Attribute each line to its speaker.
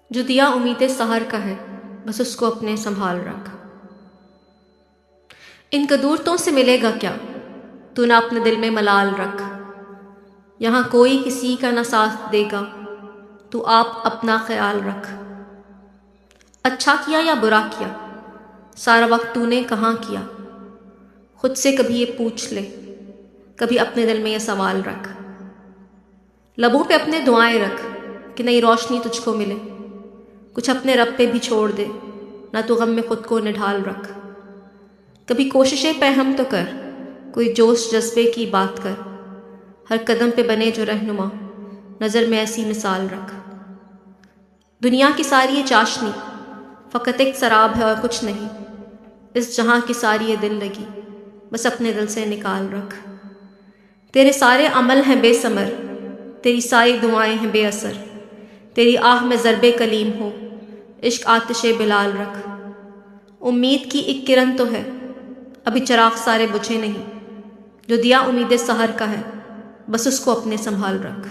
Speaker 1: جو دیا امید سحر کا ہے، بس اس کو اپنے سنبھال رکھ۔ ان قدورتوں سے ملے گا کیا، تو نہ اپنے دل میں ملال رکھ۔ یہاں کوئی کسی کا نہ ساتھ دے گا، تو آپ اپنا خیال رکھ۔ اچھا کیا یا برا کیا، سارا وقت تو نے کہاں کیا، خود سے کبھی یہ پوچھ لے، کبھی اپنے دل میں یہ سوال رکھ۔ لبوں پہ اپنے دعائیں رکھ کہ نئی روشنی تجھ کو ملے، کچھ اپنے رب پہ بھی چھوڑ دے، نہ تو غم میں خود کو نڈھال رکھ۔ کبھی کوششیں پہم تو کر، کوئی جوش جذبے کی بات کر، ہر قدم پہ بنے جو رہنما، نظر میں ایسی مثال رکھ۔ دنیا کی ساری یہ چاشنی فقط ایک سراب ہے اور کچھ نہیں، اس جہاں کی ساری یہ دل لگی بس اپنے دل سے نکال رکھ۔ تیرے سارے عمل ہیں بے ثمر، تیری ساری دعائیں ہیں بے اثر، تیری آہ میں ضرب کلیم ہو، عشق آتش بلال رکھ۔ امید کی ایک کرن تو ہے، ابھی چراغ سارے بجھے نہیں، جو دیا امید سحر کا ہے، بس اس کو اپنے سنبھال رکھ۔